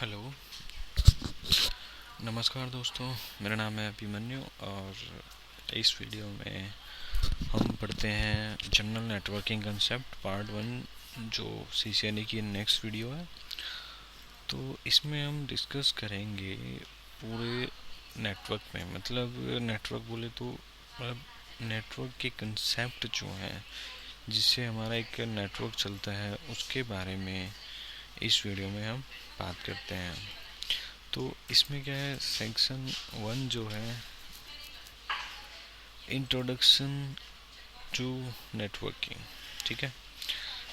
Hello, नमस्कार दोस्तों। मेरा नाम है अभिमन्यु और इस वीडियो में हम पढ़ते हैं जनरल नेटवर्किंग कंसेप्ट पार्ट 1 जो CCNA की नेक्स्ट वीडियो है। तो इसमें हम डिस्कस करेंगे पूरे नेटवर्क में, मतलब नेटवर्क बोले तो मतलब नेटवर्क के कंसेप्ट जो हैं जिससे हमारा एक नेटवर्क चलता है उसके बारे में इस वीडियो में हम बात करते हैं। तो इसमें क्या है, सेक्शन 1 जो है इंट्रोडक्शन टू नेटवर्किंग। ठीक है,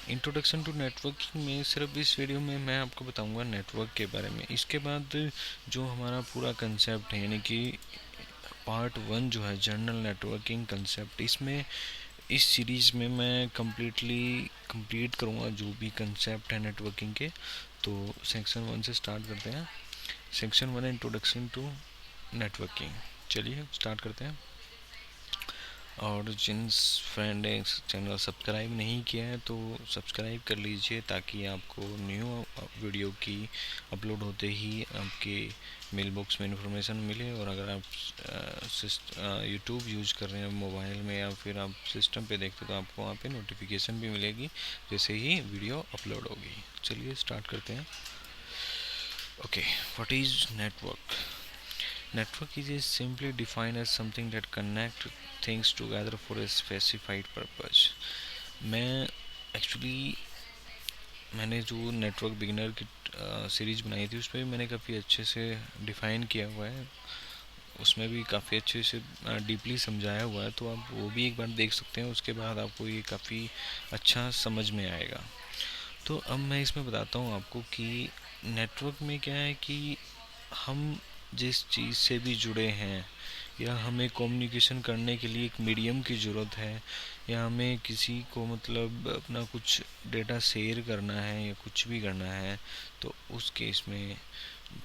इंट्रोडक्शन टू नेटवर्किंग में सिर्फ इस वीडियो में मैं आपको बताऊंगा नेटवर्क के बारे में। इसके बाद जो हमारा पूरा कंसेप्ट है यानी कि पार्ट 1 जो है जनरल नेटवर्किंग कंसेप्ट, इसमें इस सीरीज़ में मैं कंप्लीट करूँगा जो भी कंसेप्ट है नेटवर्किंग के। तो सेक्शन 1 से स्टार्ट करते हैं। Section 1 introduction to networking. चलिए स्टार्ट करते हैं। और जिन फ्रेंड ने चैनल सब्सक्राइब नहीं किया है तो सब्सक्राइब कर लीजिए ताकि आपको न्यू वीडियो की अपलोड होते ही आपके मेल बॉक्स में इन्फॉर्मेशन मिले। और अगर आप यूट्यूब यूज़ कर रहे हैं मोबाइल में या फिर आप सिस्टम पे देखते तो आपको वहाँ पे नोटिफिकेशन भी मिलेगी जैसे ही वीडियो अपलोड होगी। चलिए स्टार्ट करते हैं। Okay, what is network? Network is simply defined as something that connect things together for a specified purpose. मैं एक्चुअली मैंने जो नेटवर्क बिगिनर की सीरीज़ बनाई थी उसमें भी मैंने काफ़ी अच्छे से डिफ़ाइन किया हुआ है, उसमें भी काफ़ी अच्छे से डीपली समझाया हुआ है। तो आप वो भी एक बार देख सकते हैं, उसके बाद आपको ये काफ़ी अच्छा समझ में आएगा। तो अब मैं इसमें बताता हूँ आपको कि नेटवर्क में क्या है कि हम जिस चीज़ से भी जुड़े हैं या हमें कम्युनिकेशन करने के लिए एक मीडियम की ज़रूरत है या हमें किसी को मतलब अपना कुछ डेटा शेयर करना है या कुछ भी करना है, तो उस केस में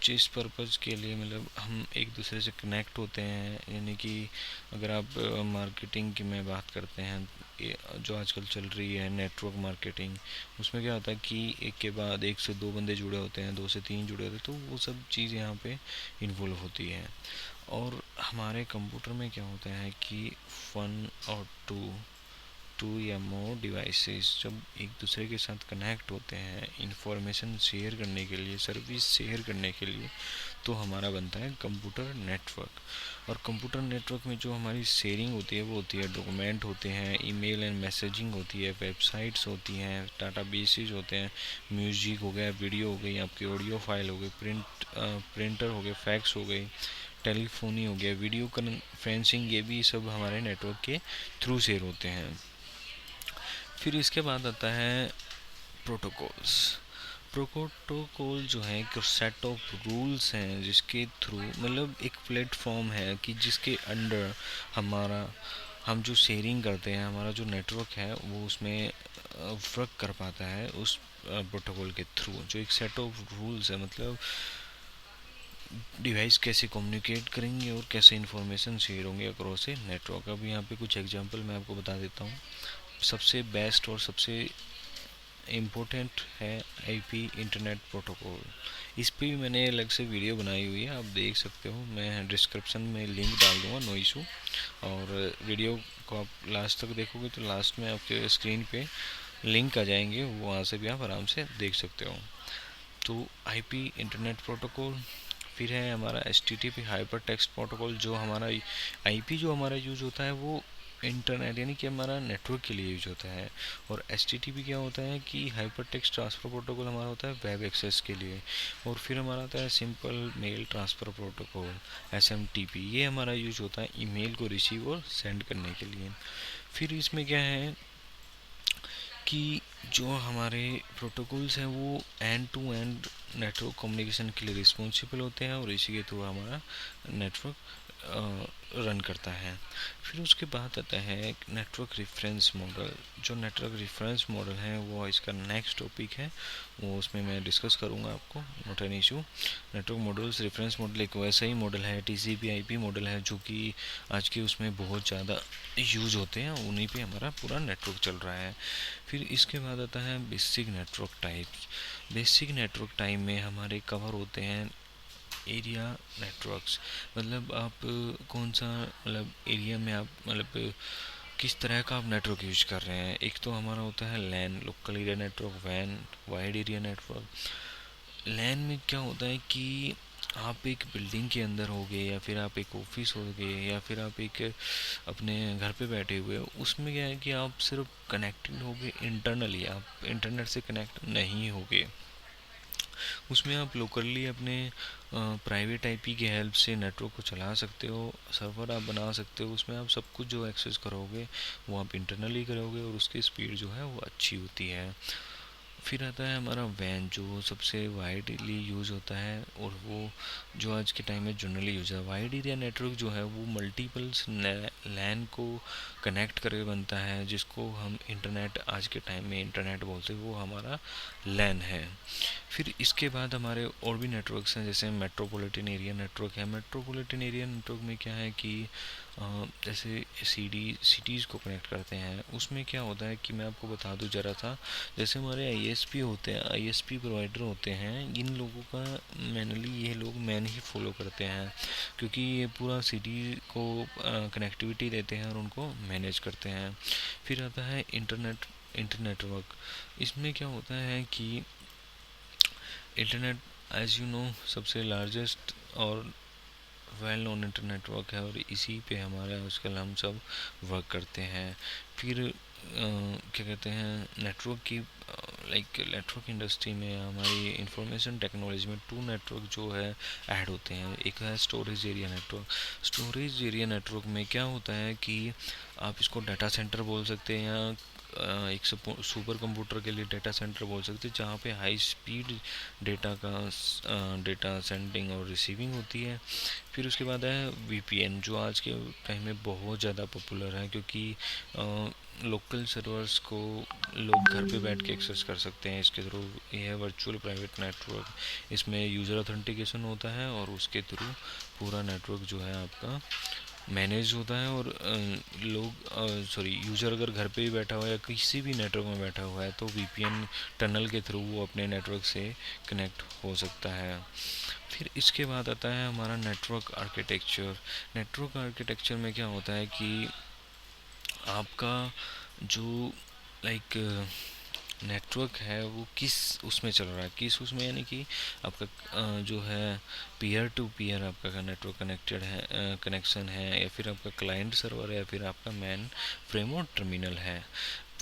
जिस पर्पज़ के लिए मतलब हम एक दूसरे से कनेक्ट होते हैं, यानी कि अगर आप मार्केटिंग की मैं बात करते हैं जो आजकल चल रही है नेटवर्क मार्केटिंग, उसमें क्या होता है कि एक के बाद एक से दो बंदे जुड़े होते हैं, दो से तीन जुड़े होते हैं, तो वो सब चीज़ यहाँ पे इन्वॉल्व होती है। और हमारे कंप्यूटर में क्या होता है कि 1 और 2 या मोर डिवाइसेस जब एक दूसरे के साथ कनेक्ट होते हैं इंफॉर्मेशन शेयर करने के लिए, सर्विस शेयर करने के लिए, तो हमारा बनता है कंप्यूटर नेटवर्क। और कंप्यूटर नेटवर्क में जो हमारी शेयरिंग होती है वो होती है डॉक्यूमेंट होते हैं, ईमेल एंड मैसेजिंग होती है, वेबसाइट्स होती हैं, डाटाबेसेस होते हैं, म्यूजिक हो गया, वीडियो हो गई, आपकी ऑडियो फाइल हो गई, प्रिंटर हो गए, फैक्स हो गई, टेलीफोनी हो गया, वीडियो कॉन्फ्रेंसिंग, ये भी सब हमारे नेटवर्क के थ्रू शेयर होते हैं। फिर इसके बाद आता है प्रोटोकॉल्स। प्रोटोकॉल जो है एक सेट ऑफ रूल्स हैं जिसके थ्रू मतलब एक प्लेटफॉर्म है कि जिसके अंडर हमारा हम जो शेयरिंग करते हैं, हमारा जो नेटवर्क है वो उसमें वर्क कर पाता है उस प्रोटोकॉल के थ्रू। जो एक सेट ऑफ रूल्स है मतलब डिवाइस कैसे कम्युनिकेट करेंगे और कैसे इन्फॉर्मेशन शेयर होंगे अक्रॉस ए नेटवर्क। अब यहाँ पे कुछ एग्जांपल मैं आपको बता देता हूँ। सबसे बेस्ट और सबसे इम्पोर्टेंट है आईपी इंटरनेट प्रोटोकॉल। इस पर भी मैंने अलग से वीडियो बनाई हुई है, आप देख सकते हो, मैं डिस्क्रिप्शन में लिंक डाल दूँगा, नो इशू। और वीडियो को आप लास्ट तक देखोगे तो लास्ट में आपके स्क्रीन पे लिंक आ जाएंगे, वहाँ से भी आप आराम से देख सकते हो। तो आईपी इंटरनेट प्रोटोकॉल। फिर है हमारा HTTP हाइपर टेक्स्ट प्रोटोकॉल। जो हमारा आईपी जो हमारा यूज़ होता है वो इंटरनेट यानी कि हमारा नेटवर्क के लिए यूज होता है। और HTTP क्या होता है कि हाइपर टेक्स्ट ट्रांसफ़र प्रोटोकॉल हमारा होता है वेब एक्सेस के लिए। और फिर हमारा आता है simple mail transfer protocol SMTP, ये हमारा यूज होता है ईमेल को रिसीव और सेंड करने के लिए। फिर इसमें क्या है कि जो हमारे प्रोटोकॉल्स हैं वो end to end network communication के लिए रिस्पॉन्सिबल होते हैं और इसी के थ्रू हमारा नेटवर्क रन करता है। फिर उसके बाद आता है नेटवर्क रेफरेंस मॉडल। जो नेटवर्क रेफरेंस मॉडल है वो इसका नेक्स्ट टॉपिक है, वो उसमें मैं डिस्कस करूँगा आपको, not an issue. Network models reference model एक वैसा ही मॉडल है, टीसीपी आईपी मॉडल है, जो कि आज के उसमें बहुत ज़्यादा यूज होते हैं, उन्हीं पे हमारा पूरा नेटवर्क चल रहा है। फिर इसके बाद आता है basic network types. Basic network type में हमारे कवर होते हैं एरिया नेटवर्क्स। मतलब आप कौन सा मतलब एरिया में आप मतलब किस तरह का आप नेटवर्क यूज कर रहे हैं। एक तो हमारा होता है लैन, लोकल एरिया नेटवर्क, वैन, वाइड एरिया नेटवर्क। लैन में क्या होता है कि आप एक बिल्डिंग के अंदर होगे, या फिर आप एक ऑफिस होगे, या फिर आप एक अपने घर पे बैठे हुए हो, उसमें क्या है कि आप सिर्फ कनेक्टेड होगे इंटरनली, आप इंटरनेट से कनेक्ट नहीं होगे। उसमें आप लोकली अपने प्राइवेट आईपी की हेल्प से नेटवर्क को चला सकते हो, सर्वर आप बना सकते हो, उसमें आप सब कुछ जो एक्सेस करोगे वो आप इंटरनली करोगे, और उसकी स्पीड जो है वो अच्छी होती है। फिर आता है हमारा वैन, जो सबसे वाइडली यूज़ होता है, और वो जो आज के टाइम में जनरली यूज है। वाइड एरिया नेटवर्क जो है वो मल्टीपल्स लैन को कनेक्ट करके बनता है, जिसको हम इंटरनेट आज के टाइम में इंटरनेट बोलते हैं, वो हमारा लैन है। फिर इसके बाद हमारे और भी नेटवर्क्स हैं, जैसे मेट्रोपॉलिटन एरिया नेटवर्क है। मेट्रोपॉलिटन एरिया नेटवर्क में क्या है कि जैसे सिटीज़ को कनेक्ट करते हैं। उसमें क्या होता है कि मैं आपको बता दूं ज़रा सा, जैसे हमारे आईएसपी होते हैं, आईएसपी प्रोवाइडर होते हैं, इन लोगों का मैनुअली ये लोग मैन ही फॉलो करते हैं, क्योंकि ये पूरा सिटी को कनेक्टिविटी देते हैं और उनको मैनेज करते हैं। फिर आता है इंटरनेटवर्क। इसमें क्या होता है कि इंटरनेट, एज यू नो, सबसे लार्जेस्ट और वेल नोन इंटरनेट नेटवर्क है, और इसी पे हमारा आजकल हम सब वर्क करते हैं। फिर क्या कहते हैं, नेटवर्क की लाइक नेटवर्क इंडस्ट्री में हमारी इंफॉर्मेशन टेक्नोलॉजी में टू नेटवर्क जो है ऐड होते हैं। एक है storage area network. Storage area network में क्या होता है कि आप इसको डाटा सेंटर बोल सकते हैं, या एक सुपर कंप्यूटर के लिए डाटा सेंटर बोल सकते हैं, जहाँ पे हाई स्पीड डेटा का डेटा सेंडिंग और रिसीविंग होती है। फिर उसके बाद है वीपीएन, जो आज के टाइम में बहुत ज़्यादा पॉपुलर है, क्योंकि लोकल सर्वर्स को लोग घर पे बैठ के एक्सेस कर सकते हैं इसके थ्रू। ये है वर्चुअल प्राइवेट नेटवर्क। इसमें यूज़र ऑथेंटिकेशन होता है, और उसके थ्रू पूरा नेटवर्क जो है आपका मैनेज होता है, और यूज़र अगर घर पे ही बैठा हुआ है या किसी भी नेटवर्क में बैठा हुआ है, तो वीपीएन टनल के थ्रू वो अपने नेटवर्क से कनेक्ट हो सकता है। फिर इसके बाद आता है हमारा नेटवर्क आर्किटेक्चर। नेटवर्क आर्किटेक्चर में क्या होता है कि आपका जो लाइक नेटवर्क है वो किस उसमें चल रहा है, किस उसमें, यानी कि आपका जो है पीयर टू पीयर आपका नेटवर्क कनेक्टेड है, कनेक्शन है, या फिर आपका क्लाइंट सर्वर है, या फिर आपका मैन फ्रेम और टर्मिनल है।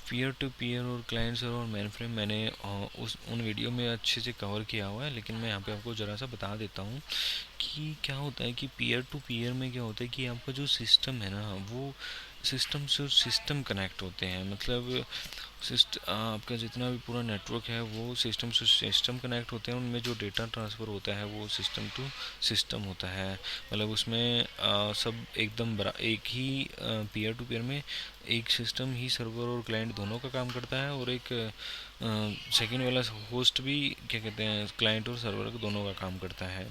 पीयर टू पीयर और क्लाइंट सर्वर और मेन फ्रेम मैंने उन वीडियो में अच्छे से कवर किया हुआ है, लेकिन मैं यहाँ पे आपको ज़रा सा बता देता हूँ कि क्या होता है कि पीयर टू पीयर में क्या होता है कि आपका जो सिस्टम है ना, वो सिस्टम से सिस्टम कनेक्ट होते हैं। मतलब आपका जितना भी पूरा नेटवर्क है वो सिस्टम से सिस्टम कनेक्ट होते हैं, उनमें जो डेटा ट्रांसफ़र होता है वो सिस्टम टू सिस्टम होता है। मतलब उसमें सब एकदम एक ही पीयर टू पीयर में एक सिस्टम ही सर्वर और क्लाइंट दोनों का काम करता है, और एक सेकेंड वाला होस्ट भी क्या कहते हैं क्लाइंट और सर्वर दोनों का काम करता है।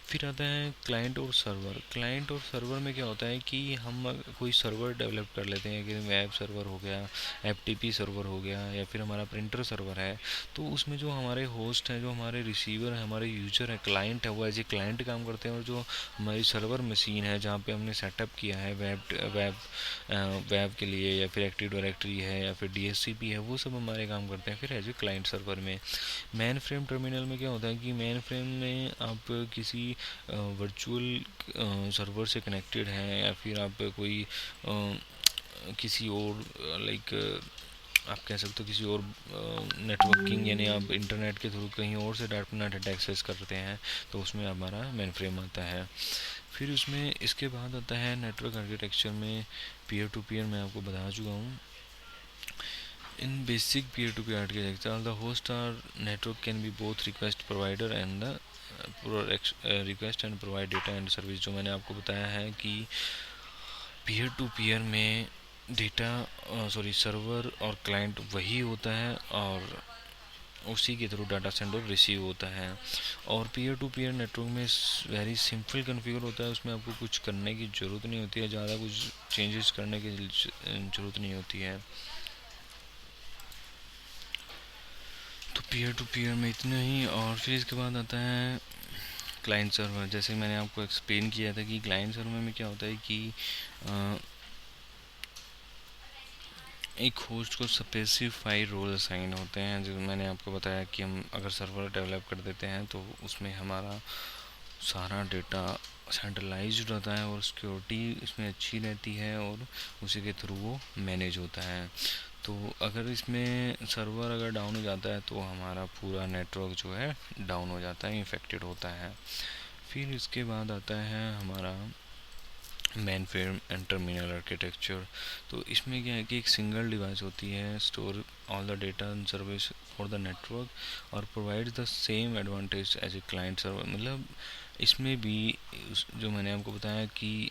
फिर आता है क्लाइंट और सर्वर। क्लाइंट और सर्वर में क्या होता है कि हम कोई सर्वर डेवलप कर लेते हैं, कि वेब सर्वर हो गया, एफटीपी सर्वर हो गया, या फिर हमारा प्रिंटर सर्वर है, तो उसमें जो हमारे होस्ट हैं, जो हमारे रिसीवर है, हमारे यूजर है, क्लाइंट है, वो एज ए क्लाइंट काम करते हैं, और जो हमारी सर्वर मशीन है जहाँ पे हमने सेटअप किया है वेब के लिए, या फिर एक्टिव डायरेक्टरी है, या फिर डीएचसीपी है, वो सब हमारे काम करते हैं फिर एज ए क्लाइंट सर्वर में। मेन फ्रेम टर्मिनल में क्या होता है कि मेन फ्रेम में आप किसी वर्चुअल सर्वर से कनेक्टेड हैं, या फिर आप कोई किसी और लाइक आप कह सकते हो किसी और नेटवर्किंग, यानी आप इंटरनेट के थ्रू कहीं और से अपना डाटा एक्सेस करते हैं, तो उसमें हमारा मेन फ्रेम आता है। फिर उसमें इसके बाद आता है नेटवर्क आर्किटेक्चर में पीयर टू पीयर, मैं आपको बता चुका हूँ। In basic peer-to-peer architecture, the host or network can be both request provider and the request and provide data and service, जो मैंने आपको बताया है कि पीयर टू पीयर में डेटा सर्वर और क्लाइंट वही होता है और उसी के थ्रू डाटा सेंड और रिसीव होता है। और पीयर टू पीयर नेटवर्क में वेरी सिंपल कॉन्फ़िगर होता है, उसमें आपको कुछ करने की ज़रूरत नहीं होती है, ज़्यादा कुछ चेंजेस करने की ज़रूरत नहीं होती है। तो पीयर टू पीयर में इतना ही। और फिर इसके बाद आता है क्लाइंट सर्वर। जैसे मैंने आपको एक्सप्लेन किया था कि क्लाइंट सर्वर में क्या होता है कि एक होस्ट को स्पेसिफाइड रोल असाइन होते हैं, जो मैंने आपको बताया कि हम अगर सर्वर डेवलप कर देते हैं तो उसमें हमारा सारा डेटा सेंट्रलाइज्ड रहता है और सिक्योरिटी इसमें अच्छी रहती है और उसी के थ्रू वो मैनेज होता है। तो अगर इसमें सर्वर अगर डाउन हो जाता है तो हमारा पूरा नेटवर्क जो है डाउन हो जाता है, इन्फेक्टेड होता है। फिर इसके बाद आता है हमारा main frame and terminal architecture. तो इसमें क्या है कि एक सिंगल डिवाइस होती है, store all the data and service for the network और provide the same advantage as a client server. मतलब इसमें भी जो मैंने आपको बताया कि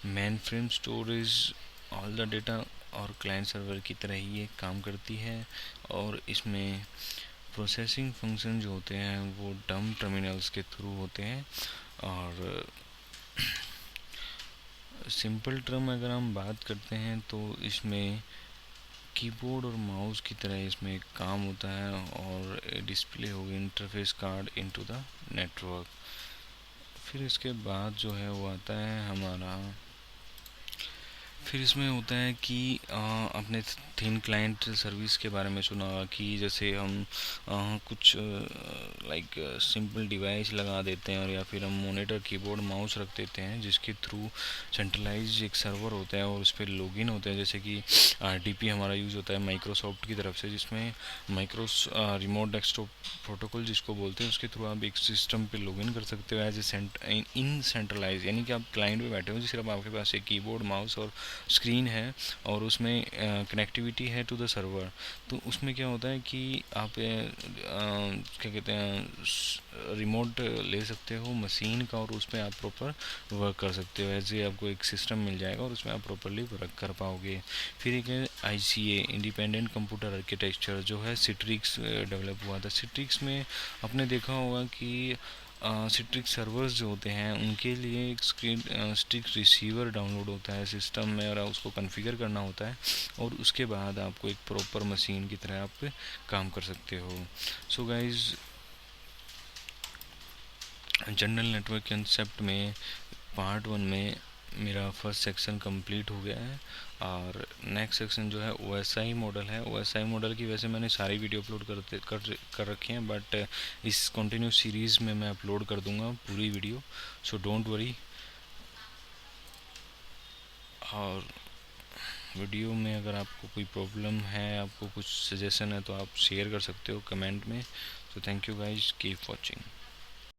mainframe storage all the data और क्लाइंट सर्वर की तरह ही ये काम करती है। और इसमें प्रोसेसिंग फंक्शन जो होते हैं वो डम टर्मिनल्स के थ्रू होते हैं। और सिंपल टर्म अगर हम बात करते हैं तो इसमें कीबोर्ड और माउस की तरह इसमें काम होता है और डिस्प्ले होगी interface card into the network. फिर इसके बाद जो है वो आता है हमारा, फिर इसमें होता है कि अपने थिन क्लाइंट सर्विस के बारे में सुना होगा कि जैसे हम कुछ लाइक सिंपल डिवाइस लगा देते हैं और या फिर हम मॉनिटर कीबोर्ड माउस रख देते हैं जिसके थ्रू सेंट्रलाइज एक सर्वर होता है और उस पर लॉगिन होता है। जैसे कि RDP हमारा यूज़ होता है माइक्रोसॉफ्ट की तरफ से, जिसमें रिमोट डेस्कटॉप प्रोटोकॉल जिसको बोलते हैं, उसके थ्रू आप एक सिस्टम पे लॉगिन कर सकते हो एज ए इन सेंट्रलाइज, यानी कि आप क्लाइंट पे बैठे हो, सिर्फ आपके पास एक कीबोर्ड माउस और स्क्रीन है और उसमें कनेक्टिविटी है टू द सर्वर। तो उसमें क्या होता है कि आप क्या कहते हैं रिमोट ले सकते हो मशीन का और उस पर आप प्रॉपर वर्क कर सकते हो। ऐसे आपको एक सिस्टम मिल जाएगा और उसमें आप प्रॉपरली वर्क कर पाओगे। फिर एक है ICA इंडिपेंडेंट कंप्यूटर आर्किटेक्चर, जो है सिट्रिक्स डेवलप हुआ था। सिट्रिक्स में आपने देखा होगा कि सिट्रिक्स सर्वर्स जो होते हैं उनके लिए एक स्ट्रिक्स रिसीवर डाउनलोड होता है सिस्टम में और उसको कॉन्फ़िगर करना होता है और उसके बाद आपको एक प्रॉपर मशीन की तरह आप काम कर सकते हो। So guys, general network concept में पार्ट 1 में मेरा फर्स्ट सेक्शन कंप्लीट हो गया है और नेक्स्ट सेक्शन जो है OSI मॉडल है। OSI मॉडल की वैसे मैंने सारी वीडियो अपलोड कर रखी हैं, बट इस कंटिन्यू सीरीज़ में मैं अपलोड कर दूंगा पूरी वीडियो, सो डोंट वरी। और वीडियो में अगर आपको कोई प्रॉब्लम है, आपको कुछ सजेशन है तो आप शेयर कर सकते हो कमेंट में। तो thank you guys, keep watching.